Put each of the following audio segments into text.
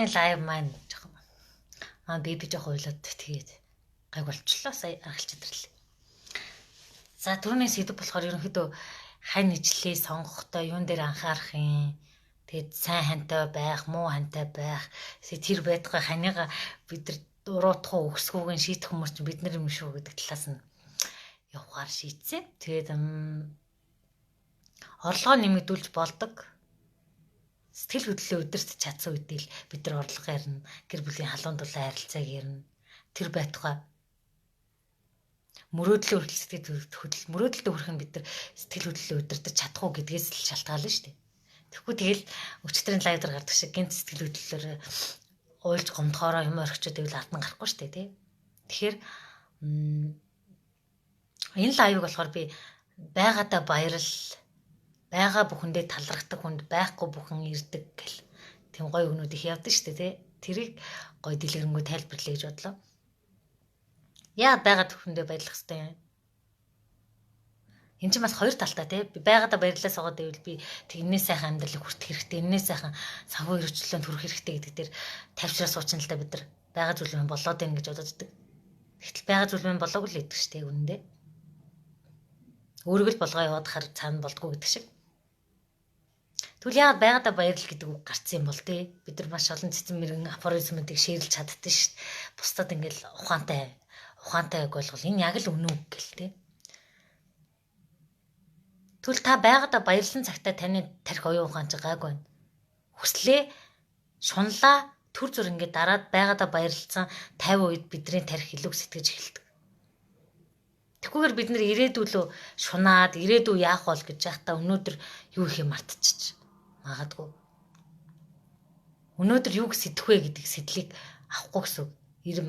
Саяны лайв маань жоохон би жоохон ойлоод тэгээд гайг болчлоо. Сая аргалч идэрлээ. За түрүүний сэдв болохоор ерөнхийдөө хань ижлээ сонгохдоо юун дээр анхаарах юм. Тэгээд сайн хантай байх, муу хантай байх. Тэр байдгаа ханыга бид нар дуруутах уу, өсгөөг нь шийдэх хүмүүс чинь бид нар юм шүү гэдэг талаас нь явахаар шийдсэн. Тэгээд орлогоо нэмэгдүүлж болдог. Сэтгэл хөдлөлөө удирдах чадсан үедээ л бид нар орлого ярина, гэр бүлийн халуун дулаан харилцааг ярина. Тэр байтугай мөрөөдлөө хүрэх нь бид нар сэтгэл хөдлөлөө удирдах чадах уу гэдгээс л шалтгаална шүү дээ. Тэгэхгүй тэгэл өчтөрийн лайв дээр гардаг шиг гинт сэтгэл хөдлөлөөр уйлж гомдохороо юм орхичод байвал алтан гарахгүй шүү дээ, тий. Тэгэхээр энэ лайвыг болохоор би байгаадаа баярал байгаа бүхэндээ талархдаг хүнд байхгүй бүхэн ирдэг гэл тийм гоё өгнүүд их явдаг шүү дээ, тий. Тэрийг гоё дэлгэрэнгүй тайлбарлая гэж бодлоо. Яа байгаад бүхэндээ баярлах хэрэгтэй юм. Энд чинь бас хоёр талтай, тий. Би байгаадаа баярлалаа суугаад байвал би тэгнээ сайхан амьдралыг хүртэх хэрэгтэй, энэний сайхан санхүү хэрэгжлөөнд хүрэх хэрэгтэй гэдэг дээр тавьчраа суучин л да бид нар байгаа зүйл минь болоод байна гэж боддог. Тэгтэл байгаа зүйл минь болоогүй л гэдэг шүү дээ үнэндээ. Өөрийгөө л болгоо яваад хар цаана болдгоо гэдэг шиг. Тэгвэл яагаад байгаадаа баярлал гэдэг үг гарцсан юм бол тий. Бид нар маш олон цэцэн мэрэгэн афоризмуудыг шеэрлж чаддсан шүү дээ. Бусдад ингээл ухаантай ойлгол энэ яг л үнэн үг гэл тий. Тэгвэл та байгаадаа баярлсан цагтаа таны тарих оюун ухаан ч гайгүй байна. Хүслээ шунлаа төр зүр ингээд дараад байгаадаа баярлсан 50% үед бидний тарих илүү сэтгэж эхэлдэг. Тэгхгүйгээр бид нэр ирээдүүлөө шунаад ирээдүй яах бол гэж яхтаа өнөөдөр юу их юм мартчих магадгүй. Өнөөдөр юу сэдэх вэ гэдэг сэдлийг авахгүй гэсэн.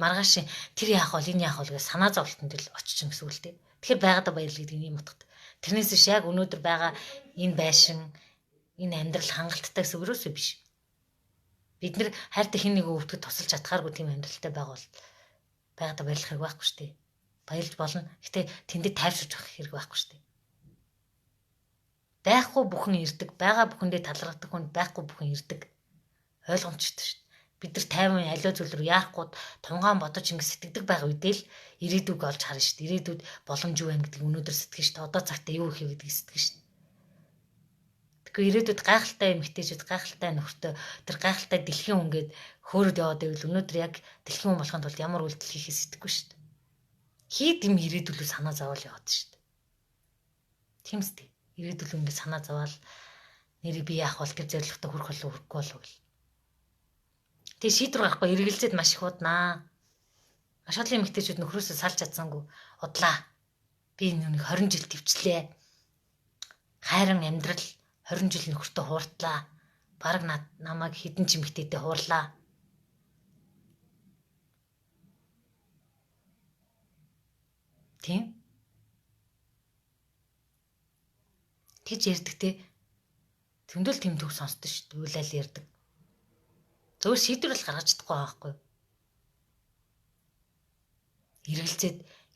Маргааш тэр яах бол энэ яах бол гэж санаа зовлтонд л очиж гэсэн үг л дээ. Тэгэхээр байгаадаа баярлал гэдэг нь юм утгатай. Тэрнээс биш яг өнөөдөр байгаа энэ байшин, энэ амьдрал хангалттай гэсэн өрөөсөө биш. Бид нэр хайртай хин нэг өвдгөд тусалж чадхааргүй тийм амьдралтай байгавал байгаадаа баярлах хэрэг байхгүй шүү дээ. Баярлж болно. Гэтэ тэндээ тайвширч авах хэрэг байхгүй шүү дээ. Байхгүй бүхэн ирдэг, байгаа бүхэндээ талархдаг хүнд байхгүй бүхэн ирдэг. Ойлгомжтой шүү дээ. Бид нар тайван аливаа зүйл рүү яарахгүй тунгаан бодож ингэ сэтгэдэг байгаа үедээ л ирээдүг олж харна шүү дээ. Ирээдүйд боломж юу вэ гэдгийг өнөөдөр сэтгэж шүү дээ. Одоо цагтаа юу хийх вэ гэдгийг сэтгэж шүү дээ. Тэгэхээр ирээдүйд гайхалтай эмэгтэйчүүд, гайхалтай нөхөртөө тэр гайхалтай дэлхийн хүн гээд хөөрөд яваад байвал өнөөдөр яг дэлхийн хүн болохын тулд ямар үйлдэл хийхээ сэтгэхгүй шүү дээ. Хийд юм ирээдүлөө санаа зовоол яваад шүү дээ. Тийм үстэй. Ирээдүлөө ингэ санаа зовоол нэрийг би яах бол гэж зоригтой хүрэх болов хүрэхгүй болов гэл. Тэгээ шийдвэр гарахгүй эргэлзээд маш их уднаа. Маш олон эмэгтэйчүүд нөхрөөсөө салж чадсангүй удлаа. Би нүг 20 жил төвчлээ. Хайран амьдрал 20 жил нөхөртөө хууртлаа. Бараг намайг хідэн ч эмэгтэйтэй хуурлаа. Тийм. Тэгж ярьдаг те. Тэндэл тэм төг сонсдог шүү дээ. Уйлал ярьдаг. Зөв шийдвэр л гаргаж чадахгүй байхгүй.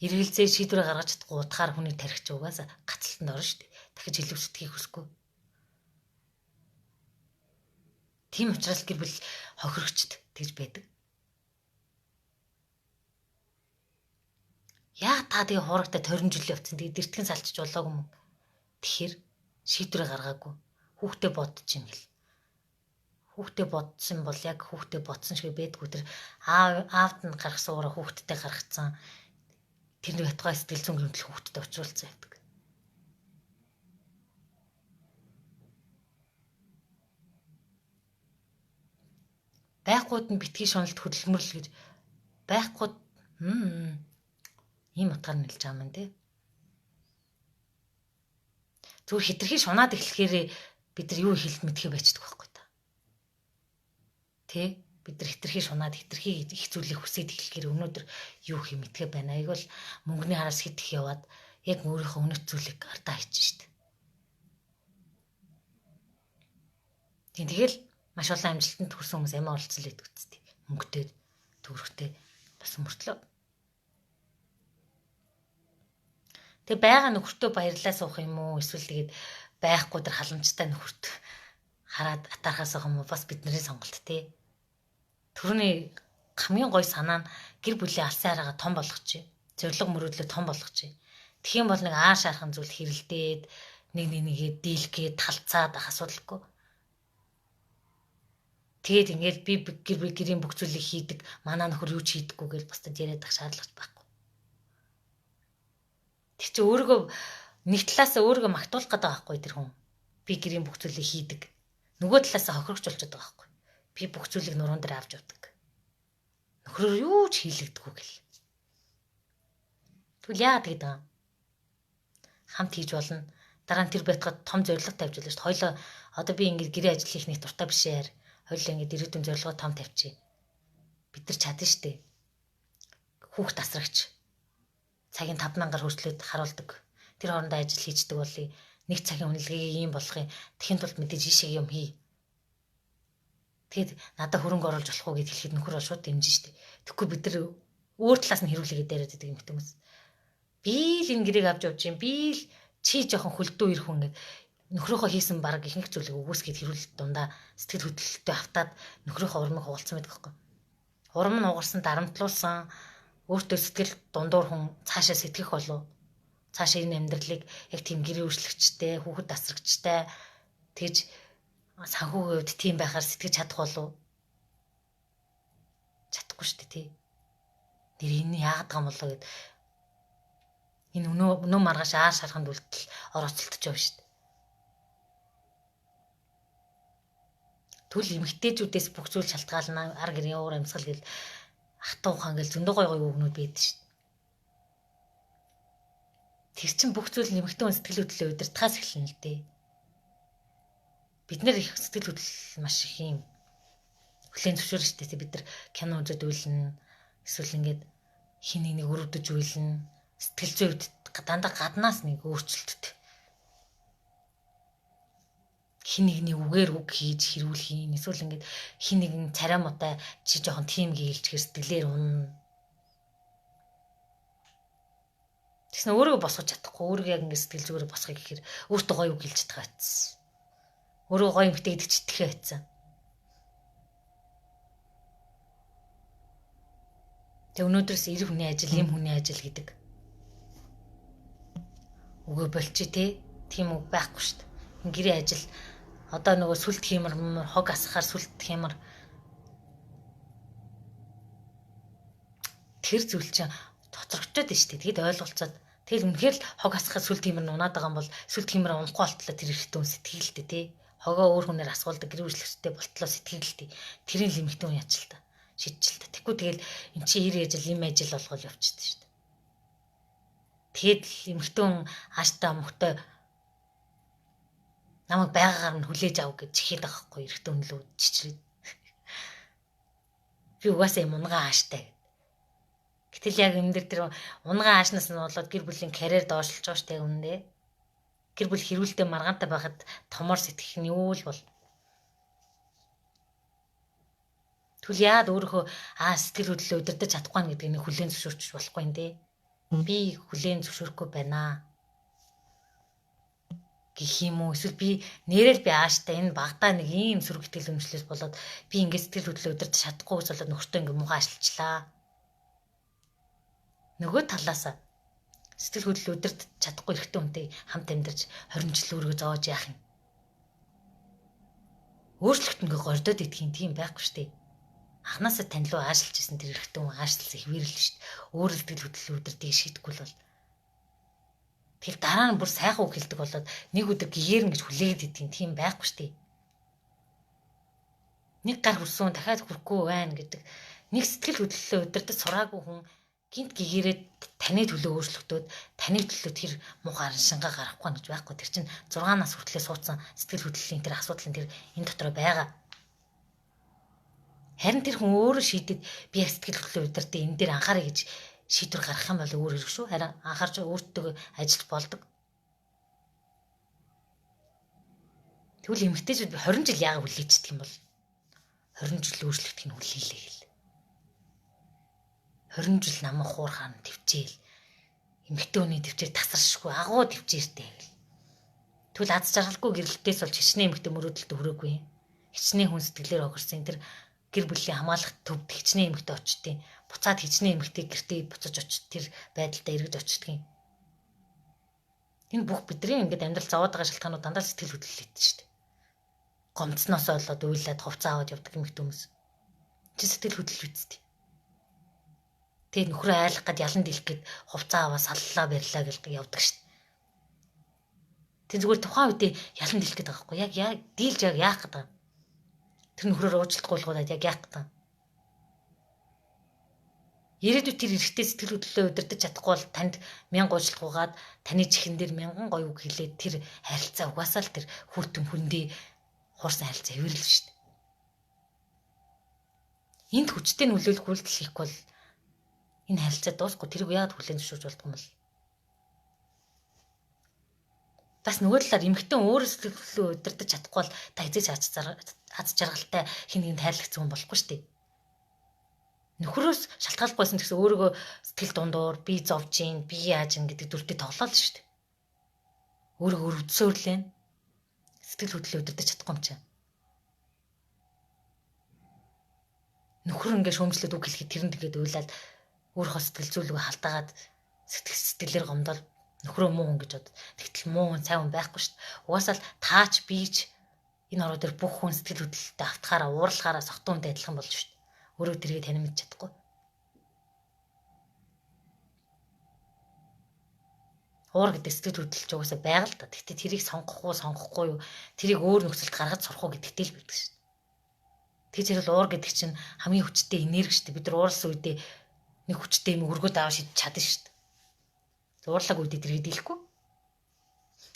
Эргэлзээ шийдвэр гаргаж чадахгүй утгаар хүний тархич угаасаа гацалтанд орно шүү дээ. Дахиж илүү сэтгэхийг хүсэхгүй. Тийм учраас гэр бүл хохирогчд тэгж байдаг. Яа та тэгээ хуурагтаа 20 жил явцсан. Тэгээ дэртгэн салчиж болоогүй юм. Тэгэхээр шийдвэр гаргаагүй. Хүүхдээ бодож юм гэл. Хүүхдээ бодсон бол яг хүүхдээ бодсон шиг байдгүй тэр аавд нь гаргасан уураа хүүхдтэй гаргацсан. Тэр байтугай сэтгэл зүйн хэмтэл хүүхдэд очруулсан байдаг. Байхгүйд нь битгий шуналт хөдөлмөрлөл гэж байхгүйд ийм утгаар нэлж байгаа юм тий. Зүгээр хитрхи шунаад эхлэхээр бид нар юу хэлт мэдхээ байцдаг байхгүй та. Тэ бид нар хитрхи шунаад хитрхи их зүйлийг хүсээд эхлэхээр өнөөдөр юу хийх мэдхээ байна. Айгуул мөнгөний хараас хитэх яваад яг өөрийнхөө өнөц зүйлийг ардаа хийчих штеп. Тэгэл маш олон амжилтанд хүрсэн хүмүүс амиа оролцсон л гэдэг үстэй. Мөнгөтэй, төгрөгтэй бас мөртлөө. Тэг байгаа нөхөртөө баярлалаа суух юм уу? Эсвэл тэгээд байхгүй тэр халамжтай нөхөрт хараад атаархаас байгаа юм уу? Бас бидний сонголт тий. Түрүүний хамгийн гой санаа нь гэр бүлийн алсын хараагаа том болгочих. Зориг мөрөөдлөө том болгочих. Тэгхийн бол нэг ааш архан зүйл хэрэлдээд нэгээ дийлгээд талцаад ах асуудалгүй. Тэгээд ингээл би гэрийн бүх зүйлийг хийдэг, манаа нөхөр юу ч хийдэггүй гэж бусдад яриад ах шаардлагач байхгүй. Тэр чи өөрийгөө нэг талаасаа өөрийгөө магтуулах гэдэг байхгүй тэр хүн. Би гэрийн бүх зүйлийг хийдэг. Нөгөө талаасаа хохирогч болчиход байгаа байхгүй. Би бүх зүйлийг нуруунд дээр авч явдаг. Нөхрөөр юу ч хийлэгдэггүй гэл. Тэгвэл яагаад гэдэг юм? Хамт хийж болно. Дараа нь тэр байтгаад том зорилго тавьж байлаа шүү дээ. Хоёлоо одоо би ингээд гэрээ ажил хийх нэг дуртай бишээр. Хоёлоо ингээд ирээдүйн зорилгоо том тавьчих. Бид нар чадна шүү дээ. Хүүхд тасрагч. Цагийн 50000-аар хөрслөөд харуулдаг. Тэр хоорондоо ажил хийждэг болъё. Нэг цагийн үнэлгээг ийм болохын тэхийн тулд мэдээж ийшээ юм хий. Тэгэд надад хөрөнгө оруулж болох уу гэд хэлэхэд нөхөр бол шууд дэмжин штэ. Тэгэхгүй бид нар өөр талаас нь хэрүүлээгээд яриад байдаг юм хүмүүс. Би л энэ гэрээг авч явж юм. Би л чи жоохон хөлдөө ирэх хүн гэд нөхрөөхөө хийсэн баг ихэнх зүйлийг үгүйсгээд хэрүүлэлт дундаа сэтгэл хөдлөлтөд автаад нөхрөөхөө урмыг хугалцсан байдаг байхгүй. Урам нь угарсан дарамтлуулсан өөртөө сэтгэл дундуур хүн цаашаа сэтгэх болов. Цаашаа энэ амьдралыг яг тийм гэрээ өөрчлөгчтэй, хүүхэд тасрагчтай тэгж санхүүгийн хувьд тийм байхаар сэтгэж чадах болов. Чадахгүй шүү дээ тий. Нэр энэ яагаад гам болоо гэд энэ өнөө маргааш ааш хараханд үлдэл орооцолтож явна шүү дээ. Түл эмэгтэйчүүдээс бүх зүйл шалтгаална. Ар гэрийн уур амьсгал гэл хатуу ухаан гэл зөндөө гой үгнүүд байдаг шүү дээ. Тэр чин бүх зүйл эмэгтэй хүн сэтгэл хөдлөлөө удирдахаас эхэлнэ л дээ. Бид нэр их сэтгэл хөдлөл маш их юм хүлээн зөвшөөрнө шүү дээ. Бид нар кино үзэж үйлнэ. Эсвэл ингээд хин нэг өрөвдөж үйлнэ. Сэтгэл зүйн үед дандаа гаднаас нэг өөрчлөлттэй. Хин нэгний үгээр үг хийж хэрүүлэх юм. Эсвэл ингээд хин нэгэн царай муутай чи жоохон тим гээйлчээр сэтгэлээр унна. Тэгснэ өөрийгөө босгож чадахгүй. Өөрийгөө яг ингээд сэтгэл зүгээр босгоё гэхээр өөртөө гоё үг хэлж чадах байсан. Өөрөө гоё эмэгтэй гэдэг ч итгэхээ байцсан. Тэг өнөөдрөөс 90 хүний ажил, эм хүний ажил гэдэг. Үгүй болчих тий. Тийм үг байхгүй шүү дээ. Гэрээ ажил одоо нөгөө сүлт хиймэр хог асахаар сүлт хиймэр тэр зүйл чинь тоцрогчод дээ шүү дээ. Тэгэд ойлголцоод тэгэл үнэхээр л хог асахаар сүлт хиймэр нунаад байгаа юм бол сүлт хиймэр унахгүй болтлоо тэр ихтэй хүн сэтгэлдээ тий. Хогоо өөр хүнээр асуулдаг гэр бүлчлэгчтэй болтлоо сэтгэлдээ. Тэрийн л эмэгтэй хүн яач л та. Шийдчихэл та. Тэгэхгүй тэгэл эн чи 90 ажил эм ажил болгол явчихдаг шүү дээ. Тэгэд эмэгтэй хүн ааштай мөхтэй намайг байгаагаар нь хүлээж ав гэж чихээд байгаа хгүй эрэгтэй хүн лөө чичрээд. Би угаасаа юм унгаа ааштай. Гэтэл яг энэ тэр унгаа аашнаас нь болоод гэр бүлийн карьер доошлж байгаа шүү дээ үнэндээ. Гэр бүл хэрүүлдэ маргаантай байхад томор сэтгэх нь юу л бол. Тэгвэл яад өөрөө сэтгэл хөдлөлөө удирдах чадахгүй нэ гэдгийг хүлээн зөвшөөрч болохгүй юм дээ. Би хүлээн зөвшөөрөхгүй байна. Гэх юм уу? Эсвэл би нэрэл би ааштай энэ багтаа нэг ийм сөрөг итгэл үнэмшлээс болоод би ингээд сэтгэл хөдлөлөө удирдах чадахгүй болоод нөхөртөө ингээд муухай ажилчлаа. Нөгөө талаасаа сэтгэл хөдлөл удирдах чадахгүй эрэгтэй хүнтэй хамт амьдарч 20 жил өөрийгөө зоож яах юм. Өөрчлөлтөнгөө гордоод идэх юм тийм байхгүй шүү дээ. Анханасаа тань руу аашлж исэн тэр эрэгтэй хүн аашлсан хэвээрэл шүү дээ. Өөр сэтгэл хөдлөл удирдахыг шийдэхгүй бол тэр дараа нь бүр сайхан үг хэлдэг болоод нэг өдөр гэгэрнэ гэж хүлээгээд идэх юм тийм байхгүй шүү дээ. Нэг гар хүрсэн дахиад хүрэхгүй байна гэдэг нэг сэтгэл хөдлөлөө удирдах сураагүй хүн гинт гэгэрээд таны төлөө өөрчлөгдөөд таны төлөө тэр муухай шингаа гарахгүй гэж байхгүй. Тэр чинь 6 нас хүртлээр суудсан сэтгэл хөдлөлийн тэр асуудал нь тэр энэ дотор байгаа. Харин тэр хүн өөрөө шийдэд би яг сэтгэл хөдлөлөө удирдах энэ дээр анхаарай гэж шийдвэр гаргах юм бол өөр хэрэг шүү. Харин анхаарч өөртөө ажиллаж болдог. Тэгвэл эмэгтэйчүүд 20 жил яагаад хүлээчдэг юм бол 20 жил өөрчлөгдөх нь хүлээлээ гэл. 20 жил намайг хуурхаан төвчээл. Эмэгтэй хүний төвчээр тасаршгүй агуу төвчээртэй гэл. Тэгвэл аз жаргалгүй гэрэлтээс болж хичнээн эмэгтэй мөрөөдөлтөд хүрээгүй. Хичнээн хүн сэтгэлээр огорсон тэр гэр бүлийн хамгаалах төвд хичнээн эмэгтэй очтیں۔ Буцаад хичнээн эмэгтэй гэртээ буцаж очиж тэр байдалтай эргэж очдгийг. Энэ бүх бидний ингээд амьдрал зовоод байгаа шалтгаанууд дандаа сэтгэл хөдлөлтэй шүү дээ. Гомцноос болоод уйлаад хувцас аваад явдаг эмэгтэй хүмүүс. Чи сэтгэл хөдлөл үсттэй. Тэгээд нөхрөө айлах гээд ялан дийлэх гээд хувцас аваа саллаа барьлаа гэж явдаг шүү дээ. Тэг зүгээр тухайн үедээ ялан дийлэх гээд байгаа байхгүй яг дийлж яах гэдэг. Тэр нөхрөөр уучлалтгуулгуудад яг яах гэдэг. Ирээдүйд тэр эрэгтэй сэтгэл хөдлөлөө удирдах чадахгүй бол танд 1000 уучлалгуугаад таны чихэн дээр 1000 гоё үг хэлээд тэр харилцаа угаасаа л тэр хүүтэн хүндээ хуурсан харилцаа хэвэрлэн шүү дээ. Энд хүчтэй нөлөөлөх үйлдэл хийхгүй бол энэ харилцаа дуусахгүй тэрийг яагаад хүлээн зөвшөөрч болдго юм бол. Бас нөгөө талаар эмэгтэй өөрөө сэтгэл хөдлөлөө удирдах чадахгүй бол та эзэж аз жаргалтай хин нэгэнд хайрлагцсан хүн болохгүй шүү дээ. Нөхрөөс шалтгааллахгүйсэн гэсэн өөрийгөө сэтгэл дундуур би зовж гин би яаж ин гэдэг дүртэй тоглоол шүү дээ. Өөрийгөө өвдсөөрлээ. Сэтгэл хөдлөлөө удирдах чадахгүй юм чинь. Нөхөр ингээ шөөмжлөд үг хэлэхэд тэрэн тэгээд уйлаад өөрийнхөө сэтгэл зүйлгээ халтаагаад сэтгэлээр гомдол нөхрөө муу хүн гэж бод. Тэгтэл муу хүн сайн хүн байхгүй шүү дээ. Угаасаа л таач бийч энэ ороо дээр бүх хүн сэтгэл хөдлөлтөд автахаараа уурлахаараа согтун хүнтэй адилхан болж шүү дээ. Өөрөө тэрийг танин мэдж чадахгүй. Уур гэдэг сэтгэл хөдлөлч угаасаа байга л та. Тэгтээ тэрийг сонгохгүй юу? Тэрийг өөр нөхцөлд гаргаж сурах уу гэдэгтэй л байдаг шүү дээ. Тэг зэрэг уур гэдэг чинь хамгийн хүчтэй энерги шүү дээ. Бид нар уурлсан үедээ нэг хүчтэй юм өргөд аваа шидэж чадна шүү дээ. Уурлаг үедээ тэрийг дийлэхгүй.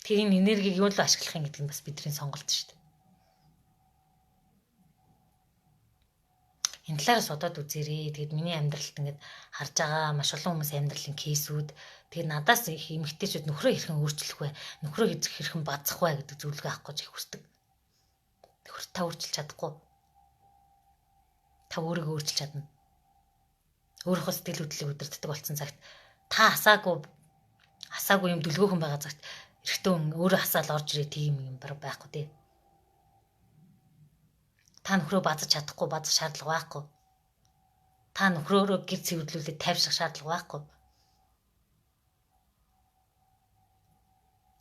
Тэг энэ энергийг юу л ашиглах юм гэдэг нь бас бидний сонголт шүү дээ. Энэ талаараас бодоод үзээрэй. Тэгэд миний амьдралд ингээд харж байгаа маш олон хүмүүс амьдралын кейсүүд тэгээд надаас их эмэгтэйчүүд нөхрөө хэрхэн өөрчлөх вэ? Нөхрөө хэрхэн базах вэ гэдэг зүйлгээ авах гэж их хүсдэг. Нөхөр та өөрчилж чадахгүй. Та өөрийгөө өөрчилж чадна. Өөрийнхөө сэтгэл хөдлөлийг удирддаг болсон цагт та асаагүй юм дүлгөөхөн байгаа цагт эрэгтэй хүн өөрөө асаал орж ирээ тийм юм байхгүй дээ. Та нөхрөө базаж чадахгүй, базах шаардлага байхгүй. Та нөхрөөрөө гэр цэвэрлүүлээд тайвшрах шаардлага байхгүй.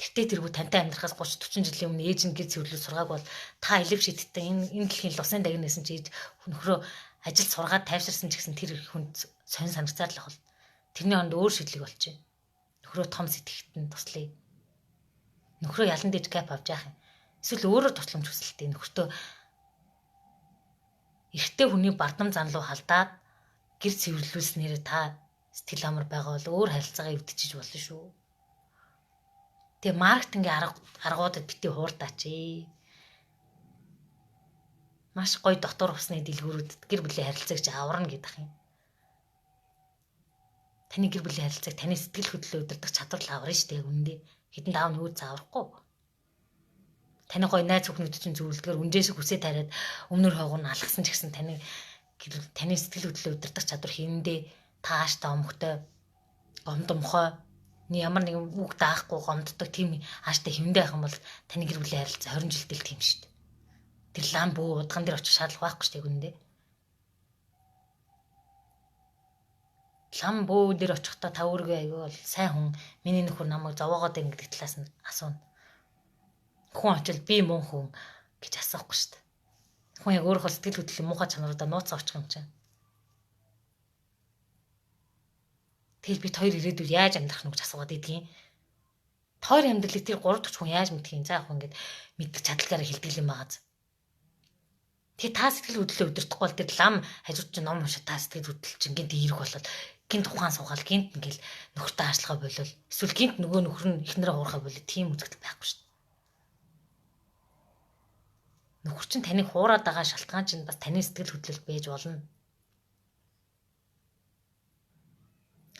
Тэгтээ тэргүй тантай амьдрахаас 30-40 жилийн өмнө ээж нь гэр цэвэрлүүл сургааг бол та элев шидтэй энэ дэлхийн лусын дагнасан чи ээж нөхрөө ажил сургаад тайвширсан ч гэсэн тэр хүнд сонь санагцаар л ахвал тэрний хонд өөр шидлэг болчих. Нөхрөө том сэтгэхт нь туслая. Нөхрөө ялан дэж кап авч яах юм. Эсвэл өөрөөр тусламж хүсэлтэй нөхртөө эрэгтэй хүний бардам зан руу халдаад гэр цэвэрлүүлснээр та сэтгэл амар байгаа бол өөр харилцаагаа өвдөж болно шүү. Тэгээ маркетингийн аргуудад бити хууртаач. Маш гоё дотор усны дэлгүүрүүдэд гэр бүлийн харилцааг аварна гэдэг юм. Таны гэр бүлийн харилцааг таны сэтгэл хөдлөлөө удирдах чадвар л аварна шүү дээ үндэ. Хэдэн даав нүүд зааврахгүй. Таны гоё найз бүхнүүд чинь зөвлөдгөр үнжээсээ хүсээ тариад өмнөр хойгоо нь алгасан ч гэсэн таны сэтгэл хөдлөлөө удирдах чадвар хэвэндээ тааштай омгтой гомдомхой ямар нэгэн үг даахгүй гомддог тийм ааштай хэвэндээ байх юм бол таны гэр бүлийн харилцаа 20 жилдээ л тийм шүү дээ. Тэр лам бүү удган дээр очих шаардлага байхгүй шүү дээ үндэ. Лам бүү дээр очихдоо та өөргөө аягүй бол сайн хүн миний нөхөр намайг зовоогоод ингэдэг талаас нь асууна. Хүн очил би муу хүн гэж асуухгүй шүү дээ. Хүн яг өөрөө сэтгэл хөдлөлийн муухай чанаруудаа нууцсан очих юм чинь. Тэгэл бид хоёр ирээдүйд яаж амьдрах нь гэж асуугаад идэгин. Тойр амьдралыг тэр 3-4 хүн яаж мэдэх юм. За яг ингээд мэддэг чадлагаараа хэлдэг юм байгаа. Тэгээ та сэтгэл хөдлөлөө удирдахгүй бол тэр лам хажууд чинь ном уншаад та сэтгэл хөдлөл чинь гинт ирэх болол гинт ухаан суугаал гинт ингээл нөхөртэй ажиллагаа болол эсвэл гинт нөгөө нөхөр нь ихнэрээ хуурахаа болол тийм үзэгдэл байхгүй шүү дээ. Нөхөр чинь таныг хуураад байгаа шалтгаан чинь бас таны сэтгэл хөдлөл байж болно.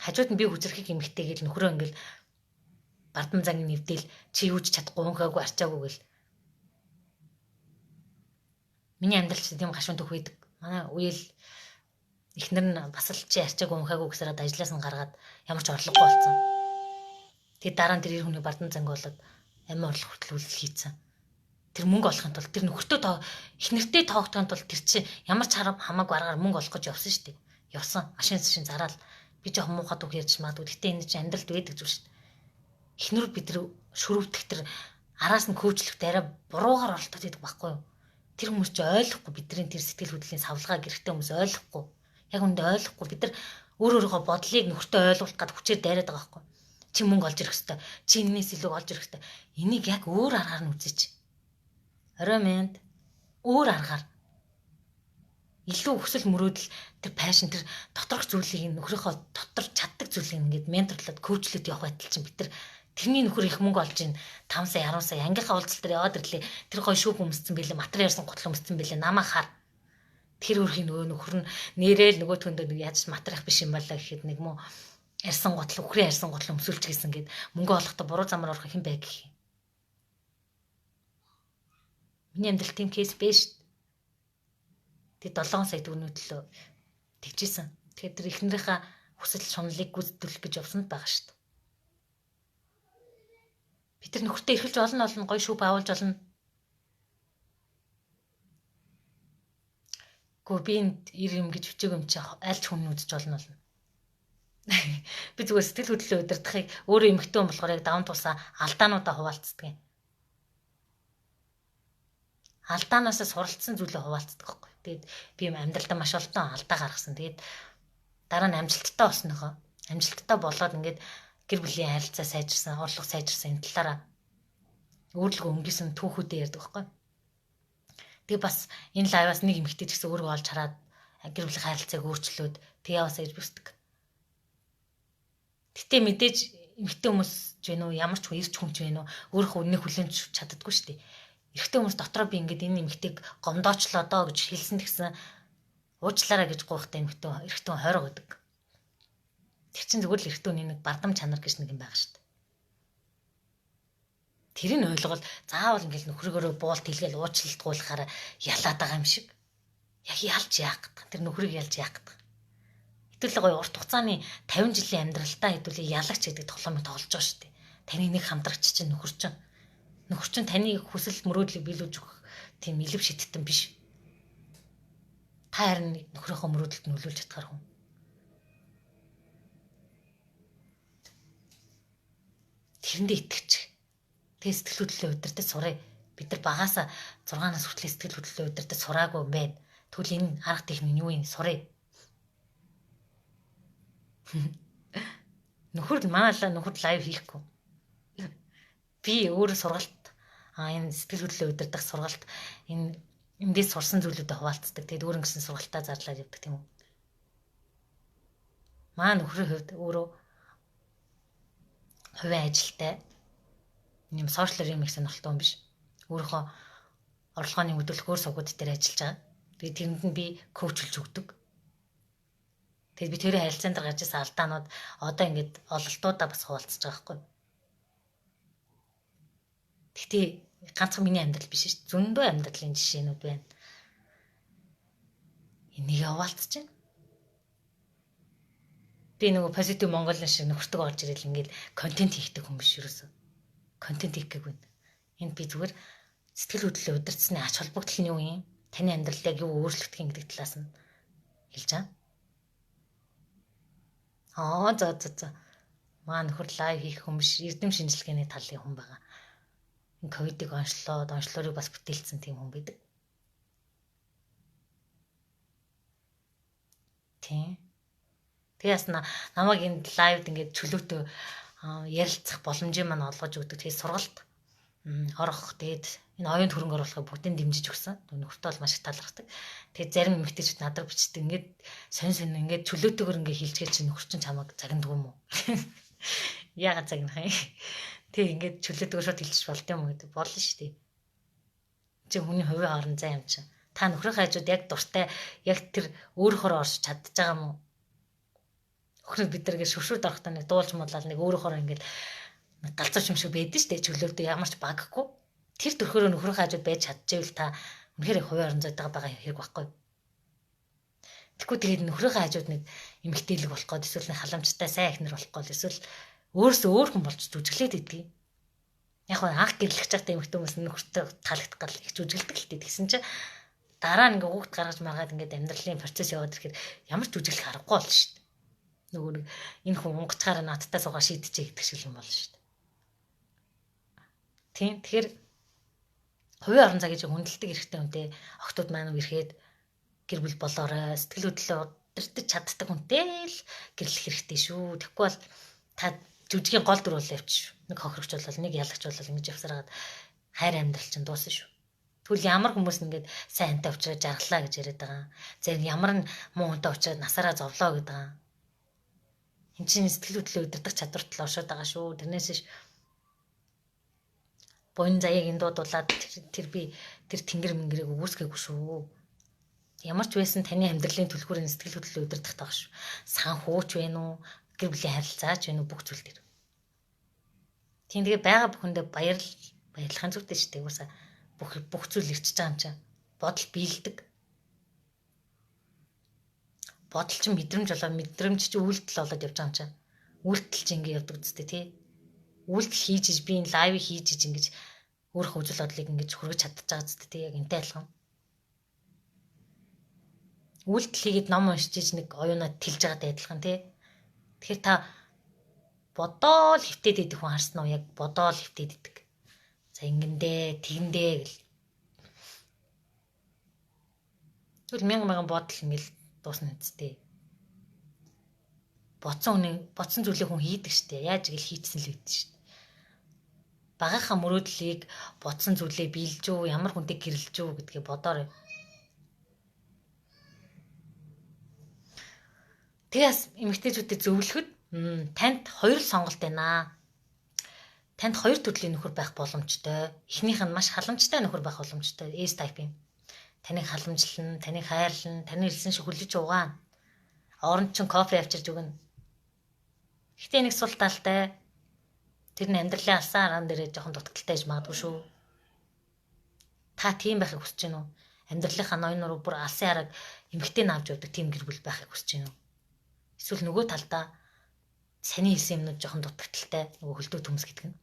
Хажууд нь би хүзрэхийг эмхтэй гэл нөхрөө ингээл бардам зангийн нэвдэл чи юуж чадахгүй өнхөөгүй арчаагүй гэл. Миний амьдрал чинь тийм гашуун төх байдаг. Манай үеэл эхнэр нь бас л чи арчаагүй өнхөөгүй гэсээр ажлаас нь гаргаад ямар ч орлогогүй болсон. Тэгээд дараа нь тэр хүний бардам занг болоод амин орлого хүртэл үйлдэл хийцэн. Тэр мөнгө олохын тулд тэр нөхөртөө их нэртэй тоогдохын тулд тэр чинь ямар ч хамаагүй аргаар мөнгө олох гэж явсан шүү дээ. Явсан. Машин зараал би жоохон муухай үг ярьж магадгүй. Гэтэ энэ чинь амьдралд байдаг зүйл шүү дээ. Эхнэр бид нар шөрөвдөх тэр араас нь көөжлөхтэй арай буруугаар оролдоод байдаг байхгүй юу? Тэр хүмүүс ч ойлгохгүй бидний тэр сэтгэл хөдлөлийн савлгааг гэрхтээ хүмүүс ойлгохгүй. Яг үндэ ойлгохгүй бид нар өөрийнхөө бодлыг нөхөртөө ойлгуулах гээд хүчээр дайраад байгаа байхгүй. Чи мөнгө олж ирэх хэвээр. Чи энэс илүү олж ирэх хэвээр. Энийг яг өөр аргаар нь үзээч. Орой мэнд өөр аргаар илүү өсөл мөрөөдөл тэр пашн тэр доторх зүйлийг нөхрийнхөө дотор чаддаг зүйлийг ингээд менторлоод коучлээд явах байтал чинь бид нар тэрний нөхөр их мөнгө олж ийн 5 сая 10 сая ангийнхаа уулзалт дээр яваад ирлээ. Тэр гоё шүүх өмссөн бэлээ, материал ярьсан гутал өмссөн бэлээ. Намаа хар. Тэр өрхийн нөгөө нөхөр нь нэрэл нөгөө төндөө яаж материал биш юм балаа гэхэд нэг мөө ярьсан гутал үхрийн ярьсан гутал өмсүүлж гисэн гээд мөнгө олохдоо буруу замаар орох юм бай гэх юм. Миний амьдрал тийм кейс биш. Тэг 7 сая төгрөгийн төлөө тэгжсэн. Тэгэхээр тэр эхнэрийнхээ хүсэл шунлыг гүйцэтгүүлэх гэж явсанд байгаа шүү дээ. Бид тэр нөхөртөө эрхэлж олно гоё шүүп авуулж олно. Гү би энд ир юм гэж хүчээг юм чи аль ч хүн үзэж олно. Би зүгээр сэтгэл хөдлөлөө удирдахыг өөрөө эмэгтэй хүн болохоор яг даван тулсаа алдаануудаа хуваалцдаг юм. Алдаанаасаа суралцсан зүйлээ хуваалцдаг байхгүй. Тэгээд би юм амьдралдаа маш олон алдаа гаргасан. Тэгээд дараа нь амжилттай болсноохоо амжилттай болоод ингээд гэр бүлийн харилцаа сайжирсан, орлого сайжирсан энэ талаараа өөрлөгөө өнгөсөн түүхүүдээ ярьдаг байхгүй. Тэгээ бас энэ лайваас нэг эмэгтэй гэсэн өөргөө олж хараад гэр бүлийн харилцааг өөрчлөөд тэг яваас ирж бүсдэг. Гэтэ мэдээж эмэгтэй хүмүүс ч вэ нүү ямар ч хүн ирч хүн ч вэ нүү өөрийнхөө үннийг хүлээн чаддаггүй шүү дээ. Эрэгтэй хүмүүс дотроо би ингээд энэ эмэгтэйг гомдоочлоо доо гэж хэлсэн тэгсэн уучлаарай гэж гуйхтай эрэгтэй хойроо гэдэг. Тэр чинь зүгээр л эрэгтэй хүний нэг бардам чанар гэж нэг юм байгаа шүү дээ. Тэрийг ойлгол заавал ингээд нөхрөөрөө буулт хэлгээл уучлалтгуулахаар ялаад байгаа юм шиг. Яг ялж яах гэдэг. Тэр нөхрийг ялж яах гэдэг. Хэдүүлээ гоё урт хугацааны 50 жилийн амьдралдаа хэдүүлээ ялагч гэдэг тоглоомыг тоглож байгаа шүү дээ. Таны нэг хамтрагч чинь нөхөр чинь. Нөхөр чинь таны хүсэл мөрөөдлийг биелүүлж өгөх тийм илэв шиттэн биш. Та харин нөхрийнхөө мөрөөдөлд нөлөөлж чадхаар хүн. Тэрэндээ итгэж. Тэгээ сэтгэл хөдлөлөө удирдах сурыг бид нар багаасаа 6-аас хүртэл сэтгэл хөдлөлөө удирдах сураагүй юм байна. Тэгвэл энэ арга техник юу юм сурыг. Нөхөр лайв хийхгүй. Би өөрөө сургалт энэ сэтгэл хөдлөлөө удирдах сургалт энэ эндээс сурсан зүйлүүдэд хуваалцдаг. Тэгээд өөр ингэсэн сургалтаа зарлаад явдаг тийм үү. Маа нөхрийн хувьд өөрөө хувийн ажилтай юм сошиал юм их сонирхолтой юм биш. Өөрийнхөө орлогооны хөдөлгөөр сувгууд дээр ажиллаж байгаа. Тэгээд тэрэнд нь би коучлж өгдөг. Тэгээд би тэрийн харилцаанд гарч ирсэн алдаанууд одоо ингээд ололтуудаа бас хуваалцаж байгаа байхгүй. Гэтэ ганцхан миний амьдрал биш шүү дээ. Зөндөө амьдралын жишээнүүд байна. Энийг хуваалцаж байна. Би нөгөө позитив монголын шиг нөхөртөө орж ирэл ингээд контент хийдэг хүн биш юусэн. Контент хийх гээгүй. Энд би зүгээр сэтгэл хөдлөлөө удирдсны ач холбогдол нь юу юм? Таны амьдралыг юу өөрчлөгдөх юм гэдэг талаас нь хэлж байгаа. За. Маа нөхөр лайв хийх хүн биш, эрдэм шинжилгээний талын хүн байгаа. Энэ ковидыг онцлоорыг бас бүтээлсэн тийм хүн байдаг. Тийм. Тэгээс намайг энэ лайвд ингээд чөлөөтөө ярилцах боломжийг маань олгож өгдөг. Тэгээд сургалт орох тэгээд энэ оюун хөрөнгө оруулахыг бүгдийг дэмжиж өгсөн. Нөхөртөө бол маш их талархдаг. Тэгээд зарим эмэгтэйчүүд надад бичдэг ингээд сонь ингээд чөлөөтэйгээр ингээд хилжгээл чи нөхөр чинь чамайг загнадаг юм уу? Яагаад загнах юм? Тэг ингээд чөлөөтэйгээр шууд хилчих болд юм уу гэдэг. Болно шүү дээ. Чи хүний хувийн хооронд зай юм чи. Та нөхрийнхөө хажууд яг дуртай яг тэр өөрөөр орж чадчих байгаа юм уу? Өхрөг бид нар ингээд шүршүүд орохтой нэг дуулж муулаад нэг өөрөөр ингээд галзууч юм шиг байдэн штэ чөлөөтэй ямар ч баггүй. Тэр төрхөөрөө нөхрийнхөө хажууд байж чадчихвэл та үнэхээр хувийн орон зайтай байгаа хэрэг байхгүй. Тэгэхгүй тэгээд нөхрийнхөө хажууд нэг эмгтээлэг болох гээд эсвэл нэг халамжтай сайн ихнэр болох гээд эсвэл өөрөөсөө өөр хүн болж зүжиглээд идэгий. Яг нь анх гэрлэх цагтаа эмэгтэй хүмүүс нөхөртөө таалагдах гал их жүжиглдэг л дээ. Тэгсэн чинь дараа нь ингээ хүүхд гаргаж маргаад ингээ амьдралын процесс яваад ирэхээр ямар ч жүжиглэх аргагүй болно шүү дээ. Нөгөө нэг энэ хүн унгацгаар надтай суугаа шийдчихэ гэдэг шиг юм болно шүү дээ. Тийм. Тэгэхээр хувийн орон зай гэж хүндэлдэг эрхтэй хүнтэй охтууд маань ирэхэд гэр бүл болоорой, сэтгэл хөдлөлөө удирдах чаддаг хүнтэй л гэрлэх хэрэгтэй шүү. Тэгэхгүй бол та жүжигийн гол дүр бол явчих шүү. Нэг хохирогч болол, нэг ялагч болол ингэж явсараад хайр амьдрал чинь дуусна шүү. Тэгвэл ямар хүмүүс ингээд сайн хантай уулзраа жаргалаа гэж яриад байгаа. Зэрэг ямар нь муу хүнтэй уулзраад насаараа зовлоо гэдэг байгаа. Энд чинь сэтгэл хөдлөлөө удирдах чадварт л оршоод байгаа шүү. Тэрнээс ш буян заяаг энэ дуудуулаад тэр тэнгэр мэнгэрийг өгөөсгөөгүй шүү. Ямар ч байсан таны амьдралын түлхүүрийн сэтгэл хөдлөлөө удирдах таах шүү. Санхүүч вэ нү? Гэр бүлийн харилцаач вэ нү? Бүх зүйл дээр. Тийм тэгээ байгаа бүхэндээ баярлахын зүйтэй шүү дээ. Угаасаа бүх зүйл ирчихэж байгаа юм чинь. Бодол биелдэг. Бодол чинь мэдрэмж болоод мэдрэмж чинь үйлдэл болоод явж байгаа юм чинь. Үйлдэл чинь ингэ явдаг үстэй тий. Үйлдэл хийж иж би энэ лайв хийж иж ингэж өөрийнхөө үзэл бодлыг ингэж хүргэж чадчих байгаа зү тий. Яг энтэй адилхан. Үйлдэл хийгээд ном уншиж иж нэг оюунаад тэлж байгаатай адилхан тий. Тэгэхээр та бодоол хөвтөд идэх хүн харсан уу? Яг бодоол хөвтөд идэх. За ингэндээ тэгэндээ гэл. Тэгвэл мянган бодол ингээл дуусна үсттэй. Бодсон зүйлийг хүн хийдэг штэ. Яаж гэл хийцсэн л үйдэн штэ. Багийнхаа мөрөөдлийг бодсон зүйлээ биелж үү, ямар хүнтэй гэрэлж үү гэдгээ бодоорой. Тэгээс эмэгтэйчүүдэд зөвлөхөд танд хоёр сонголт байна. Танд хоёр төрлийн нөхөр байх боломжтой. Эхнийх нь маш халамжтай нөхөр байх боломжтой. S type юм. Таныг халамжлан, таныг хайрлан, таны хэлсэн шиг хүлээж угаана. Оронд чинь кофе авчирж өгнө. Гэхдээ нэг сул талтай. Тэр нь амьдралын алсан арган дээрээ жоохон дутагдaltaй гэж магадгүй шүү. Та тийм байхыг хүсэж байна уу? Амьдралынхаа ноён нуруу бүр алсын араг эмэгтэй навж явдаг тийм гэр бүл байхыг хүсэж байна уу? Эсвэл нөгөө талдаа саний хэлсэн юмнууд жоохон дутагдaltaй, нөгөө хөлдөө төмс гэдэг нь.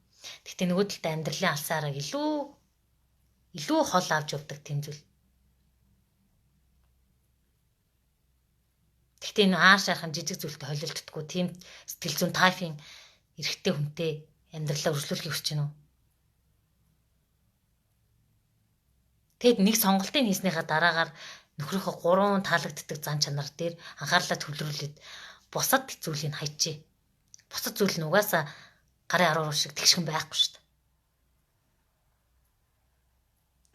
Гэхдээ нөгөө талдаа амьдралын алсан араг илүү хол авч явдаг тийм зүйл. Гэхдээ энэ аашаахан жижиг зүйлтэй холилддаггүй тийм сэтгэл зүйн тайпын эрэгтэй хүнтэй амьдралаа өргөжлүүлэхийг хүсэж байна уу? Тэгэд нэг сонголтыг хийснийхаа дараагаар нөхрийнхөө 3 таалагддаг зан чанар дээр анхаарлаа төвлөрүүлээд бусад зүйлийг хайчээ. Бусад зүйл нь угаасаа гарын аруур шиг тэгшхэн байхгүй шүү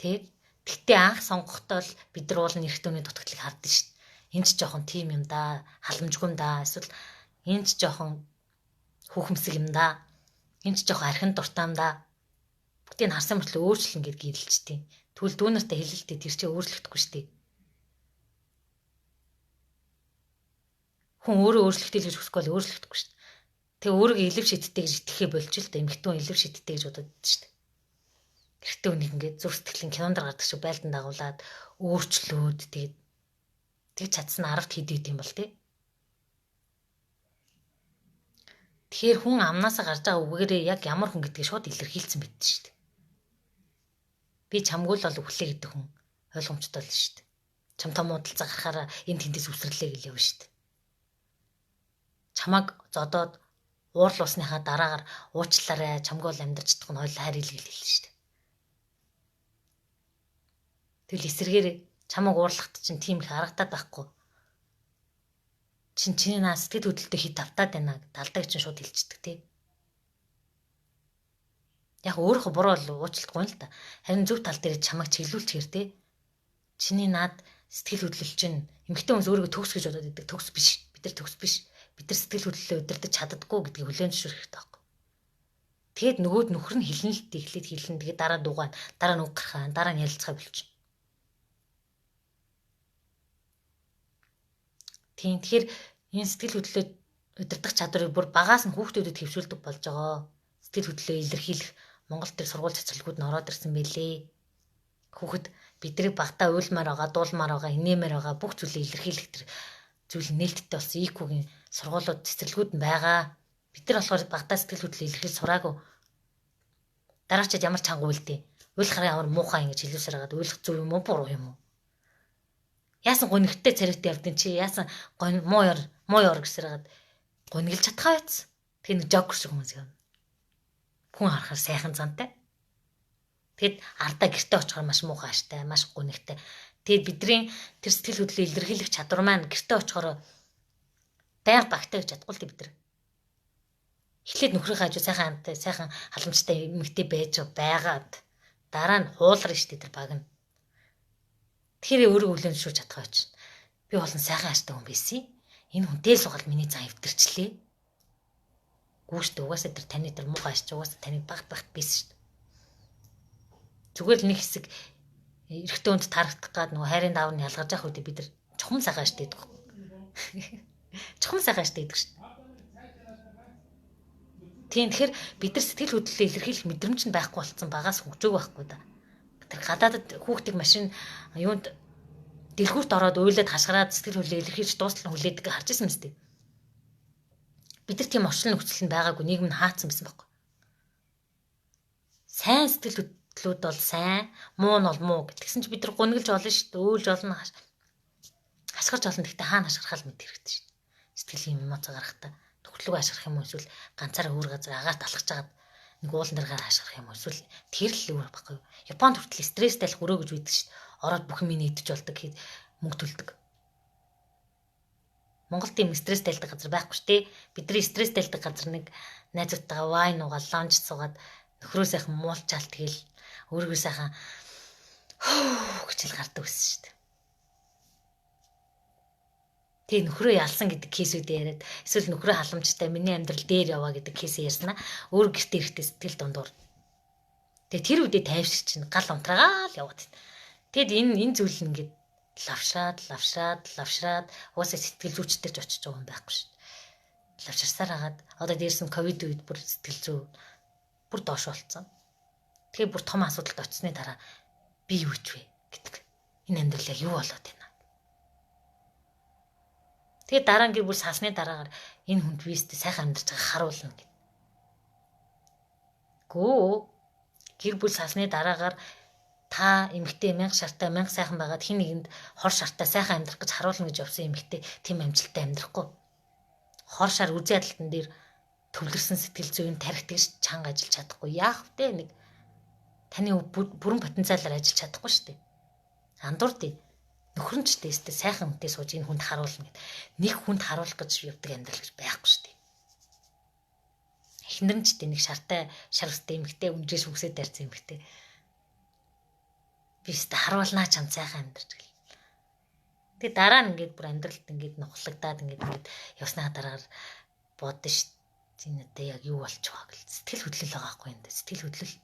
дээ. Тэгтээ анх сонгохдоо л бид нар уул нэрхтөний дутагдлыг хардсан шүү дээ. Энд ч жоохон тим юм да, халамжгүй юм да, эсвэл энд ч жоохон хүүхэмсэг юм да. Энд ч жоохон архин дуртай юм да. Бүгдийг харсан мөртлөө өөрчлөн гэд гэрэлжтэй. Тэгвэл дүүнэртэй хэлэлтээ тэр чинь өөрчлөгдөхгүй шүү дээ. Хүн өөрөө өөрчлөлттэй гэж хүсэхгүй бол өөрчлөгдөхгүй шүү дээ. Тэгээ өөрийгөө илэв шидтэй гэж итгэхээ болж л да эмэгтэн илэв шидтэй гэж бодод шүү дээ. Эрэгтэй хүнийг ингээд зүрх сэтгэлийн кинонд гардаг шиг байлдан дагуулад өөрчлөөд тэгж чадсан 10-т хэд хэд юм бол тий. Тэгэхээр хүн амнаасаа гарч байгаа үгээрээ яг ямар хүн гэдгийг шууд илэрхийлсэн байд шүү дээ. Би чамгүй л бол өглөө гэдэг хүн ойлгомжтой л шүү дээ. Чамтай муудалцаа гарахаараа энэ тэндээс үсрэрлээ гэлээ шүү дээ. Чамаг зодоод уурлуусныхаа дараагаар уучлаарай, чамгүй л амьдарч чадах нь хойлоо хайр илгээл хэлнэ шүү дээ. Тэгэл эсэргээр чамаг уурлахт чинь тийм их харагдаад байхгүй. Чиний наа сэтгэл хөдлөлтөд хит тавтаад байна талдаг чинь шууд хэлчихдэг тий. Яг өөрөө буруу л уучлахгүй л та. Харин зөв тал дээр чамайг чиглүүлчихэр тий. Чиний наад сэтгэл хөдлөл чинь эмэгтэй хүмүүс өөрийгөө төгс гэж бодоод идэг. Төгс биш. Бид нар төгс биш. Бид нар сэтгэл хөдлөлөө удирдах чаддаггүй гэдгийг хүлээн зөвшөөрөх хэрэгтэй байхгүй. Тэгэд нөгөөд нөхөр нь хэлнэ л эхлээд хэлнэ. Тэгээд дараа дугаана, дараа нь үг гарахаа, дараа нь ярилцгаа болчих. Тийм тэгэхээр энэ сэтгэл хөдлөлөө удирдах чадварыг бүр багаас нь хүүхдүүдэд хэвшүүлдэг болж байгаа. Сэтгэл хөдлөлөө илэрхийлэх Монгол төр сургууль цэцэрлэгүүд нь ороод ирсэн байлээ. Хүүхэд бидний багтаа уйлмаар байгаа, дуулмаар байгаа, инээмээр байгаа бүх зүйлийг илэрхийлэх төр зүйл нээлттэй болсон IQ-гийн сургуулиуд цэцэрлэгүүд нь байгаа. Бид нар болохоор багтаа сэтгэл хөдлөлөө илэрхийлж сураагүй. Дараачид ямар чангуу үлдээ. Уйлахаар ямар муухай ингэж хэлүүсээр хагаад уйлах зөв юм уу буруу юм уу? Яасан гонигтэй царайтай явдин чи яасан муу ёр гэсээр хагаад гонигл чадхаа байц. Тэгээ нэг жокер шиг хүмүүс юм. Хүн харахаар сайхан зантай. Тэгэд ардаа гэртээ очихоор маш муухай аштай, маш гонигтай. Тэгэд бидний тэр сэтгэл хөдлөлөө илэрхийлэх чадвар маань гэртээ очихоор байнга багтаа гэж чадахгүй л бид нар. Эхлээд нөхрийнхөө хажуу сайхан халамжтай эмэгтэй байж байгаад дараа нь хуулар штэ тэр баг нь. Тэгэхээр өөрөө өглөөнд шүүж чадхаа байж. Би болон сайхан аштай хүн байсан. Энэ хүнтэй л сугаал миний зан эвдэрчлээ. Гүүштэй угаасаа тэр таны тэр муухай ашч угаасаа таныг багт бийсэн штэ. Зүгээр л нэг хэсэг эрэгтэй хүнд тарагдах гад нөгөө хайрын даавар нь ялгарч явах үед бид нар чухам сайхан аштай гэдэг. Чухам сайхан аштай гэдэг штэ. Тийм тэгэхээр бид нар сэтгэл хөдлөлөө илэрхийлэх мэдрэмж нь байхгүй болсон багаас хөгжөөг байхгүй да. Тэр гадаадд хүүхдийг машин юунд дэлгүүрт ороод уйлаад хашгираад сэтгэл хөдлөлөө илэрхийлж дуустал хүлээдэг харж ирсэн мэт. Бид нар тийм орчин нөхцөл нь байгаагүй нийгэм нь хаацсан байсан байхгүй. Сайн сэтгэл хөдлөлүүд бол сайн, муу нь бол муу гэтгсэн чи бид нар гуниглж олно шүү дээ. Өөлж олно. Хашгирч олно гэхдээ хаана хашгирхал мэд хэрэгтэй шүү дээ. Сэтгэлийн эмоц гарахтаа төгөлөг хашгирах юм уу эсвэл ганцаараа өөр газар агаарт алхаж чагаад нэг уулан дээргаар хашгирах юм уу эсвэл тэр л өөр байхгүй. Японд хүртэл стресстэй л хөрөө гэж үйдэг шүү дээ. Ороод бүх юм идэж болдог гэхэд мөнгө төлдөг. Монголд тийм стресс тайлдаг газар байхгүй шүү дээ. Бидний стресс тайлдаг газар нэг найзуудтайгаа вайн уугаад лонж суугаад нөхрөө сайхан муулчаал тэгэл өөрийгөө сайхан гэж л гардаг байсан шүү дээ. Тэг нөхрөө ялсан гэдэг кейсүүд яриад эсвэл нөхрөө халамжтай миний амьдрал дээр яваа гэдэг кейс ярьснаа өөр гэртээ ирэхдээ сэтгэл дундуур. Тэг тэр үедээ тайвшир чинь гал унтраагаал яваад. Тэгэд энэ зүйл нь ингээд лавшраад уусаа сэтгэл зүйчтэй ч очиж байгаа юм байхгүй шүү дээ. Лавширсаар хагаад одоо дээрсэн ковид үед бүр сэтгэл зүй бүр доош болцсон. Тэгээ бүр том асуудалд очсны дараа би юу ч вэ гэдэг. Энэ амьдрал яг юу болоод байна. Тэгээ дараа нь гэр бүл сасны дараагаар энэ хүнд вист сайхан амьдарч байгааг харуулна гэв. Гөө гэр бүл сасны дараагаар та эмэгтэй мянга шартай мянга сайхан байгаад хин нэгэнд хор шартай сайхан амьдрах гэж харуулна гэж явсан эмэгтэй тийм амжилттай амьдрахгүй. Хор шар үзий ядалтан дээр төвлөрсөн сэтгэл зүйн тархитгч чанга ажиллаж чадахгүй. Яах вэ нэг таны бүрэн потенциалаар ажиллаж чадахгүй шүү дээ. Андуурдээ нөхөр нь ч тест сайхан үнтэй сууж энэ хүнд харуулна гэд. Нэг хүнд харуулах гэж явдаг амьдрал гэж байхгүй шүү дээ. Эхнэр нь ч нэг шар өстэй эмэгтэй өнжөөс үгсээ дарсан эмэгтэй. Бистэ харуулнаа ч ам сайхан амьдарч гэл. Тэгээ дараа нь ингээд бүр амьдралд ингээд нухлагдаад ингээд явсны дараагаар бодсон шүү дээ. Энэ одоо яг юу болчих вэ гэл. Сэтгэл хөдлөл байгаа байхгүй энэ. Сэтгэл хөдлөл.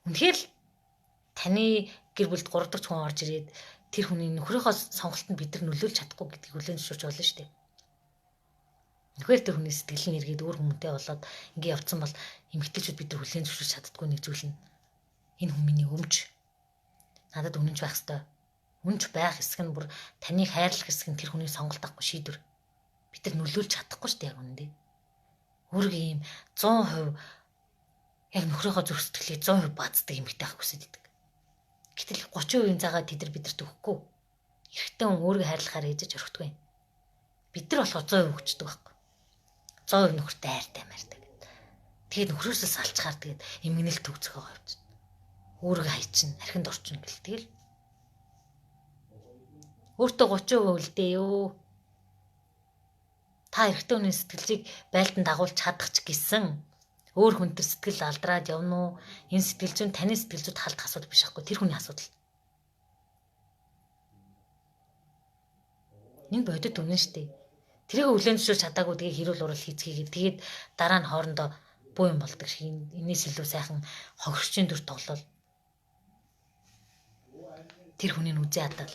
Үнэхээр таны гэр бүлд 3 дахь хүн орж ирээд тэр хүний нөхрийнхөө сонголтод бид нар нөлөөлж чадахгүй гэдгийг хүлээн зөвшөөрч болно шүү дээ. Нөхөр тэр хүний сэтгэл нь эргээд өөр хүнтэй болоод ингээд явцсан бол эмэгтэйчүүд бид нар хүлээн зөвшөөрч чаддаггүй нэг зүйл нь энэ хүн миний өмч. Надад үнэнч байх ёстой. Үнэнч байх хэсэг нь бүр таныг хайрлах хэсэг нь тэр хүний сонголт авахгүй шийдвэр. Бид нар нөлөөлж чадахгүй шүү дээ яг үнэндээ. Өөргөө ийм 100% яг нөхрийнхөө зүрх сэтгэлийг 100% баацдаг эмэгтэй авах хүсэж идэг. Гэтэл 30% заагаа тэд нар бидэрт өгөхгүй. Эрэгтэй хүн өөргөө хайрлахаар ээжэж өрхтгүй. Бид нар болохоор 100% өгчдөг байхгүй. 100% нөхөртэй хайртай мэрдэг. Тэгээд нөхрөөсөө салчгаар тэгээд эмгэнэл төгцөхөө явж. Өөргөө хайчин, архинд орчин гэл тэгэл. Өөртөө 30% үлдээ ёо. Та эрэгтэй хүний сэтгэлзийг байлдан дагуулж чадах ч гэсэн өөр хүн төр сэтгэл алдраад явна уу? Энэ сэтгэл зүйн таны сэтгэл зүйд халдах асуудал биш аахгүй тэр хүний асуудал. Энэ бодит үнэн шүү дээ. Тэрийг хүлээн зөвшөөрч чадаагүй тэгээ хэрүүл урал хийцгээгээд тэгээд дараа нь хоорондоо буу юм болдог шиг энэс илүү сайхан хогшчин дүр тоглол. Тэр хүний үзээ хадаад.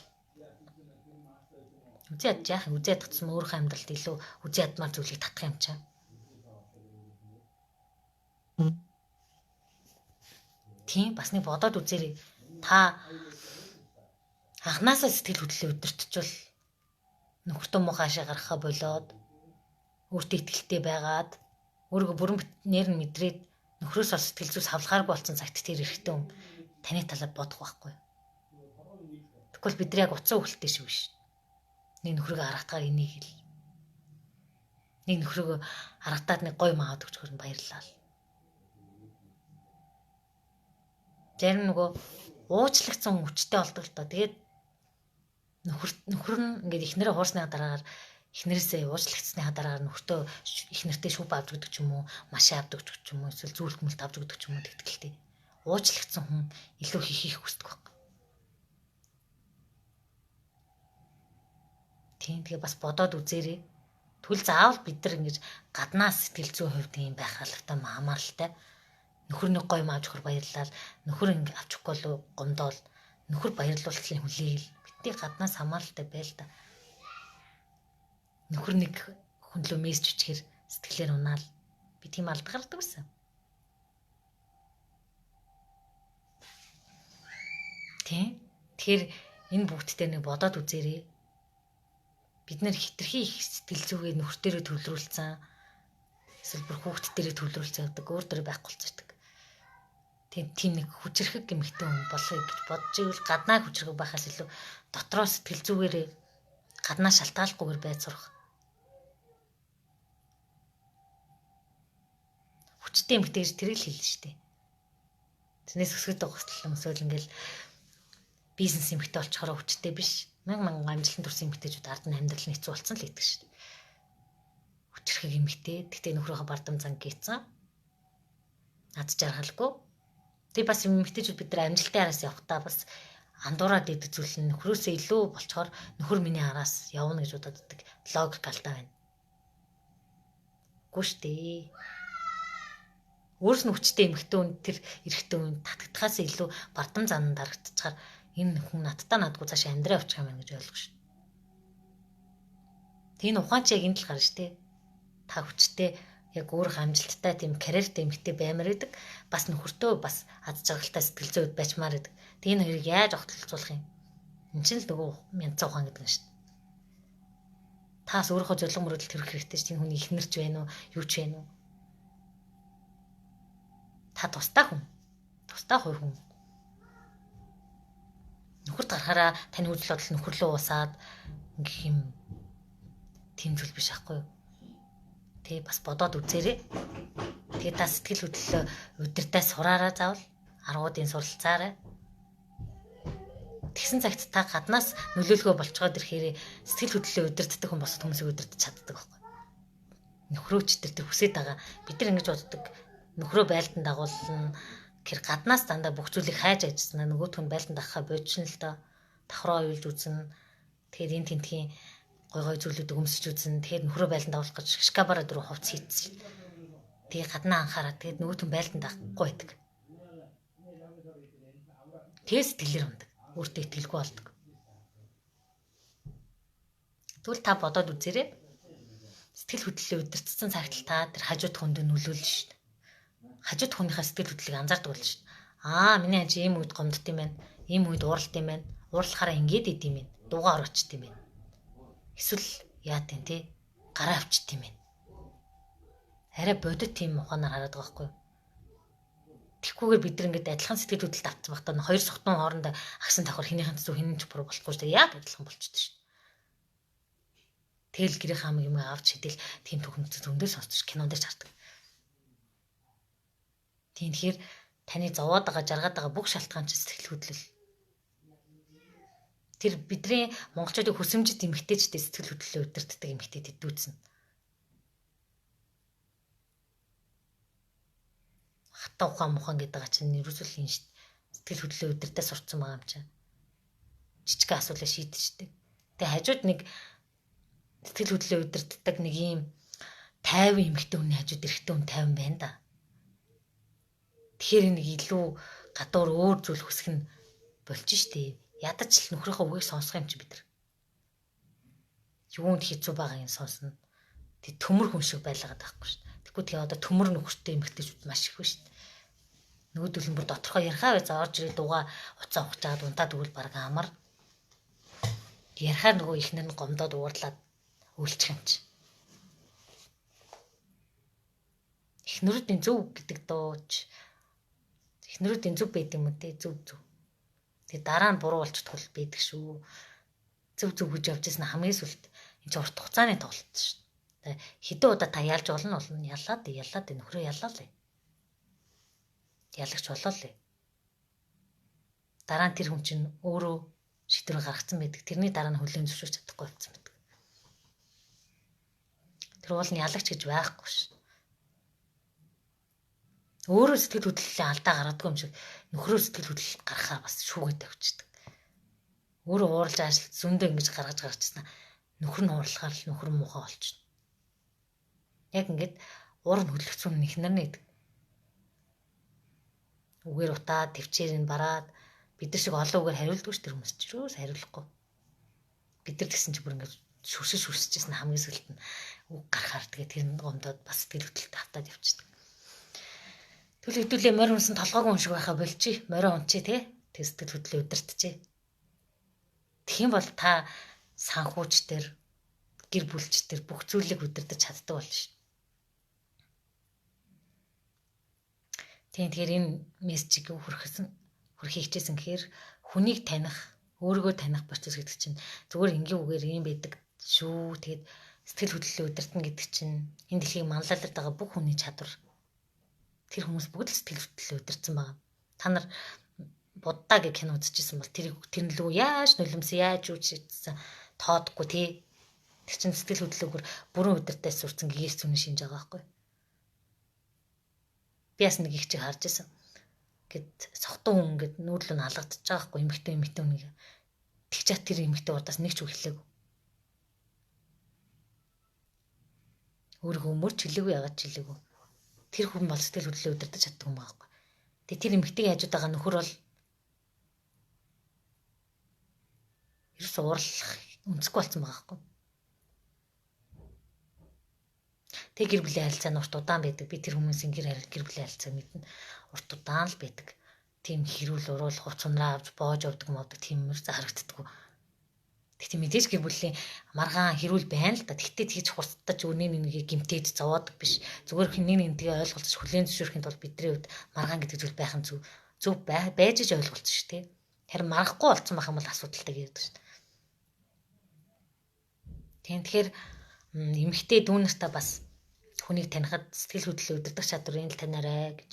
Үзээ хадж яах юм? Үзээ хадчихсан өөрийнхөө амьдралд илүү үзээ хадмаар зүйлийг татах юм чам. Тийм бас нэг бодоод үзээрэй. Та анханасаа сэтгэл хөдлөлөө өдөртчвөл нөхөртөө муухай ашиг гаргахаа болоод өөртөө ихтэй байгаад Өөрийгөө бүрэн бүтнээр нь мэдрээд нөхрөөс ол сэтгэл зүйс хавлгааргүй болсон цагт тэр эрэгтэй хүн таны талаар бодох байхгүй. Тэгвэл бид яг утсан хөлтэй шиг биш. Нэг нөхрөөгөө харагдгаа энийг хэл. Нэг нөхрөөгөө харагдаад нэг гой маад өгчгөр нь баярлалаа. Зарим нөгөө уучлагдсан хүчтэй болдог л доо. Тэгээд нөхөр нь ингээд ихнэрээ хуурсны дараагаар эхнэрээсээ уучлагдсныхаа дараагаар нөхөртөө эхнэртэй шүүп авч өгдөг ч юм уу, машин авдаг ч юм уу, эсвэл зүйлх мөлт авч өгдөг ч юм уу тэгтгэлтэй. Уучлагдсан хүн илүү хийх хүсдэг баг. Тийм тэгээ бас бодоод үзээрэй. Түл заавал бид нар ингэж гаднаас сэтгэл зүйн хувьд юм байх албатай хамааралтай. Нөхөр нэг гоё мааж өгөхөр баярлал, нөхөр ингэ авч өгөхгүй л гомдоол, нөхөр баярлуултлын хүлээл бидний гаднаас хамааралтай байл та. Нөхөр нэг хүнлөө мессеж өчгөр сэтгэлээр унаал би тийм алдгардаг байсан. Тийм. Тэгэхээр энэ бүгдтэй нэг бодоод үзээрэй. Бид нэр хитрхи их сэтгэл зүгээ нөхөр дээрээ төвлөрүүлсэн. Эсвэл бүр хүүхд дээрээ төвлөрүүлсэн гэдэг өөр дөр байхгүй болчихдаг. Тийм нэг хүчрхэг гэмхтэй хүн болохыг гэж бодож ивэл гаднаа хүчрхэг байхаас илүү дотроо сэтгэл зүгээрээ гаднаа шалтгааллахгүйгээр байж сурах. Хүчтэй эмхтэй гэж тэрийг хэлнэ шүү дээ. Тэрнээс өсгөд байгаа өмсөөл ингээл бизнес эмхтэй болчихороо хүчтэй биш. Мянган амжилтанд хүрсэн эмхтэйчүүд ард нь амьдрал нь хэцүү болсон л гэдэг шүү дээ. Хүчрхэг эмхтэй. Тэгтээ нөхрийнхөө бардам занг гийцэн. Над жаргалгүй. Тэг бас эмхтэйчүүд бид нар амжилтын араас явахдаа бас андуураад идэг зүйл нь нөхрөөсөө илүү болчоор нөхөр миний араас явна гэж боддог логик алдаа байна. Үгүй шүү дээ. Өөрс нь хүчтэй эмхтэй хүн тэр эрэгтэй хүн татагдахаас илүү бардам зан дарагдчихаар энэ хүн надтай надгүй цааш амьдраа явуучих юм байна гэж ойлгох шүү. Тийм ухаан чи яг энэ тал гарна шүү дээ. Та хүчтэй яг өөрөх амжилттай тийм карьертэй эмхтэй баймаар идэг. Бас нөхөртөө бас аз жаргалтай сэтгэл зүйд бачмаар идэг. Тийм хоёрыг яаж огтлцуулах юм? Энд чинь л нөгөө янз ухаан гэдэг нь шүү дээ. Таас өөрийнхөө зорилго мөрөдөлт төрөх хэрэгтэй шүү. Тийм хүний ихнэрч байна уу? Юу ч байна уу? Та тустай хүн. Тустай хувь хүн. Нөхөрт гарахаараа таны үйл бодол нөхөрлөө уусаад ингэх юм тийм зүйл биш аахгүй юу? Тэ бас бодоод үзээрэй. Тэгээ та сэтгэл хөдлөлөө удирдах сураараа заавал аргуудын суралцаарай. Тэгсэн цагт та гаднаас нөлөөлгөө болцоод ирэхээр сэтгэл хөдлөлөө удирдах хүн босод хүмүүсийг удирдах чаддаг байхгүй. Нөхрөөч тэр хүсэж байгаа. Бид нар ингэж боддог. Нөхрөө байлдан дагуулна. Гэр гаднаас дандаа бүх зүйлийг хайж ажиллана. Нөгөөх нь байлдан дагахаа бодчихно л доо. Давхраа уйлж үзэн. Тэгэхээр энэ тентхийн гой зүйлүүдийг өмсөж үзэн. Тэгэхээр нөхрөө байлдан дагуулах гэж шкабараа дөрөв хувц хийцсэн. Тэгээ гаднаа анхаараа тэгээд нөгөөх нь байлдан дагахгүй байдаг. Тэгээ сэтгэлээр ундаг. Өөртөө итгэлгүй болдог. Тэгвэл та бодоод үзээрэй. Сэтгэл хөдлөлөө удирдсан цагт та тэр хажууд хүнд нөлөөлнө шүү дээ. Хажууд хүнийхээ сэтгэл хөдлөлийг анзаардаг болно шүү дээ. Миний аж ийм үед гомдд юм байна. Ийм үед ууралт юм байна. Уурлахаараа ингэж ид юм байна. Дугаар очт юм байна. Эсвэл яа тийм те гараа авчт юм байна. Арай бодит тийм ухаанаар хараад байгаа байхгүй юу? Тэгхгүйгээр бид нар ингэж адилхан сэтгэл хөдлөлт автсан багтаа хоёр сохтун хоорондоо агсан давхар хинийхэн зүг хинэн ч бүр болохгүй шүү дээ. Яг адилхан болчихдээ шүү дээ. Тэгэл гэрийн хам юм авч хидэл тийм төхөмцөд зөндөө сонсч кинонд ч хардаг. Тийм тэгэхээр таны зовоод байгаа жаргаад байгаа бүх шалтгаан чинь сэтгэл хөдлөл. Тэр бидний монголчуудын хүсэмжит эмгтээчтэй сэтгэл хөдлөлөө удирддаг эмгтээдэд дүүцэн. Хата ухаан мухан гэдэг байгаа чинь ерөөсөө энэ сэтгэл хөдлөлөө удирдах сурцсан байгаа юм чинь. Жижиг асуудлаа шийдчихдэг. Тэгээ хажууд нэг сэтгэл хөдлөлөө удирддаг нэг юм 50 эмгтээ хүний хажууд эрэхтэн хүн 50 байна да. Тэгэхээр нэг илүү гадуур өөр зүйл хүсэх нь болж штэ. Ядаж л нөхрийнхөө үгийг сонсох юм чи бид нар. Юунд хэцүү байгааг нь сонсно. Тэг төмөр хүн шиг байлгаад байхгүй штэ. Тэгвэл тэгээ одоо төмөр нөхөртэй эмгтээчүүд маш их байна штэ. Нөгөөдөл нь бүр доторхоо ярихаа байж орж ирээ дууга уцаа ухчаад унтаад өгөл баг амар. Ярихаар нөгөө ихнэр нь гомдоод уурлаад үйлчих юм чи. эхнэрүүдийн зөв гэдэг дууч эхнэрүүдийн зөв байд юм уу те зөв. Тэгээ дараа нь буруу болчих тул байдаг шүү. Зөв гэж явж ирсэн хамгийн сүлд энэ ч урт хугацааны тоглолт шүү. Тэгээ хэдэн удаа та ялж болно ялаад нөхрөө ялаа л. Ялагч болоо л. Дараа нь тэр хүн чинь өөрөө шийдвэр гаргацсан байдаг. Тэрний дараа нь хүлээн зөвшөөрч чадахгүй болсон байдаг. Тэр уул нь ялагч гэж байхгүй шүү. Өөрөө сэтгэл хөдлөлийн алдаа гаргадаг юм шиг нөхрөө сэтгэл хөдлөл гаргахаар бас шүүгээд тавьчихдаг. Өөрөө ууралж ажилт зөндөө ингэж гаргажсэн. Нөхөр нь уурлахаар л нөхөр муухай болчихно. Яг ингэж уур нь хөдлөгцөн ихнэр нь идэг. Үгээр утаад төвчээрийг бараад бид нар шиг олон үгээр хариулдаг ш тэр хүмүүс ч юус хариулахгүй. Бид нар гэсэн чи бүр ингэж шүрсэжсэн хамгийн сүүлд нь үг гарахаар тэгээ тэр гомдоод бас сэтгэл хөдлөлт автаад явчихдаг. Тэгвэл хэдүүлээ морь унсан толгойг уншиг байхаа болчих. Морио унчи те. Тэг сэтгэл хөдлөлөө удирдчээ. Тэгхийн бол та санхүүч төр гэр бүлч төр бүх зүйлийг удирдах чаддаг болно ш. Тэгэхээр энэ мессежийг хүрхийг хичээсэн гэхээр хүнийг таних, өөрийгөө таних процесс гэдэг чинь зүгээр ингийн үгээр юм байдаг шүү. Тэгээд сэтгэл хөдлөлөө удирдах гэдэг чинь энэ дэлхийг манлайлаад байгаа бүх хүний чадвар. Тэр хүмүүс бүгд л сэтгэл хөдлөлөө удирдсан байгаа. Та нар Будда гэх кино үзчихсэн бол тэр лөө яаж нулимсан, яаж үчигдсэн тоодохгүй тий. Тэр чинь сэтгэл хөдлөлөөр бүрэн удирдах сурцсан гэгээс зүний шинж байгаа байхгүй. Би бас нэг их чиг харж байсан. Гэт сохтун хүн гэд нүүдлөө алгадчихж байгаа байхгүй эмэгтэй нэг. Тэгчээд тэр эмэгтэй удаас нэг ч үг хэлээгүй. Өөрийгөө мөр чилээгүй ягаад чилээгүй. Тэр хүн бол сэтгэл хөдлөлөө удирдах чаддаг юм байгаа байхгүй. Тэгээ тэр эмэгтэйгийн хажууд байгаа нөхөр бол ерөөс уурлах үнцэхгүй болсон байгаа байхгүй. Тэг гэр бүлийн харилцаа нь урт удаан байдаг. Би тэр хүмүүсийн гэр бүлийн харилцааг мэднэ. Урт удаан л байдаг. Тийм хэрүүл уруул хувц унраа авч боож явдаг мовдаг тийм мөрөс харагддаг. Тэгтээ мэдээж гэр бүлийн маргаан хэрүүл байна л да. Тэгтээ тэгж хурцтаж өнийг нэгийг гимтээд зовоодаг биш. Зүгээр нэг нэгээ ойлголцож хүлээн зөвшөөрөхийн тулд бидний хувьд маргаан гэдэг зүйл байх нь зөв байж ч ойлголцсон шүү дээ. Харин маргахгүй болсон байх юм бол асуудалтай гэдэг шүү дээ. Тэгэхээр эмэгтэй дүү нартаа бас хүнийг танихад сэтгэл хөдлөлөө удирдах чадварыг л танаарай гэж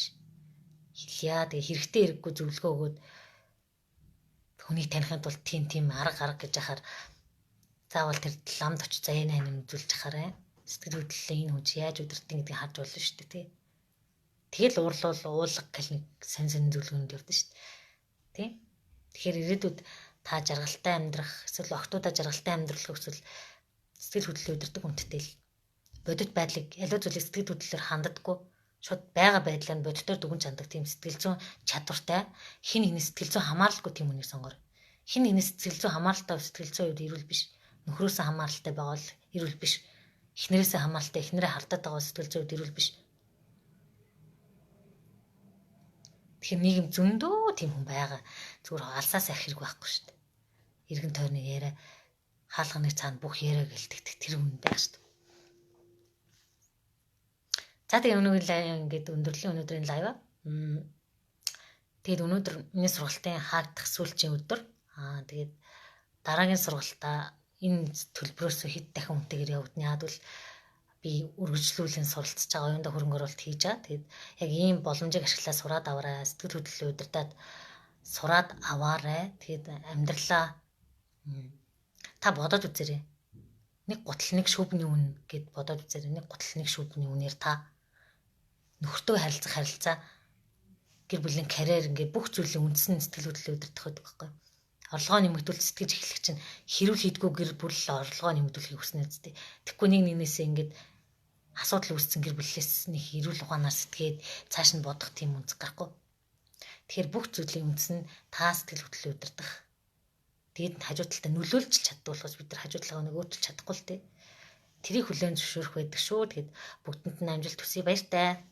хэлье. Тэгээ хэрэгтэй хэрэггүй зөвлөгөө өгөөд хүнийг танихын тулд тийм арга гэж яхаар заавал тэр ламд очиж заяа найн үзүүлж яхаарай. Сэтгэл хөдлөлөө энэ хүн яаж удирдах гэдгийг харж болно шүү дээ тий. Тэгэл уулга гэл нэг сан зөвлөгөөнд явдсан шүү дээ. Тий. Тэгэхээр ирээдүйд та жаргалтай амьдрах эсвэл охтуудаа жаргалтай амьдрах эсвэл сэтгэл хөдлөлөө удирдах хүнтэй л бодит байдлыг аливаа зүйлийг сэтгэл хөдлөлөөр ханддаггүй шууд байгаа байдлаар нь бодитоор дүгнж ханддаг тийм сэтгэл зүйн чадвартай хин нэгний сэтгэл зүйн хамааралгүй тийм хүнийг сонгоор. Хин нэгний сэтгэл зүйн хамааралтай сэтгэл зүйн үед эрүүл биш. Нөхрөөсөө хамааралтай байгаа бол эрүүл биш. Эхнэрээсээ хамааралтай эхнэрээ хардаад байгаа сэтгэл зүйн үед эрүүл биш. Тэгэхээр нийгэм зөндөө тийм хүн байгаа. Зүгээр алсаас ах хэрэг байхгүй шүү дээ. Иргэн тойрны яриа хаалганы цаана бүх яриаг гэлтэгдэх тэр хүн байх шүү дээ. За тэгээ ингээд өндөрлөлийн өнөөдрийн лайв. Тэгээд өнөөдөр миний сургалтын хаагдах сүүлчийн өдөр. Тэгээд дараагийн сургалтаа энэ төлбөрөөс хэд дахин үнэтэйгээр явагдана. Яагвал би үргэлжлүүлэн суралцж байгаа оюундаа хөрөнгө оруулалт хийж байгаа. Тэгээд яг ийм боломжийг ашиглаад сураад аваарай. Сэтгэл хөдлөлөө удирдаад сураад аваарай. Тэгээд амьдралаа та бодоод үзээрэй. Нэг гутал нэг шүүбний үн гэд бодоод үзээрэй. Нэг гутал нэг шүүбний үнээр та нөхөртөө харилцаа гэр бүлийн карьер ингээд бүх зүйлийн үндсэн сэтгэл хөдлөлөө удирдах гэдэг байхгүй. Орлогоо нэмэгдүүл сэтгэж эхлэх чинь хэрүүл хийдгүү гэр бүл орлогоо нэмэгдүүлэхийг хүснэ үстэй. Тэгэхгүй нэгнээсээ ингээд асуудал үүссэн гэр бүлээс нэг хэрүүл ухаанаар сэтгээд цааш нь бодох тийм үнц гарахгүй. Тэгэхээр бүх зүйлийн үндэс нь та сэтгэл хөдлөлөө удирдах. Тэгээд хажуу талдаа нөлөөлж чаддаг болохоос бид нар хажуу талаа нэг өөрчилж чадахгүй л дээ. Тэрийг хүлээн зөвшөөрөх байдаг шүү. Тэгэд бүгдэнд нь амжилт хүсье баяртай.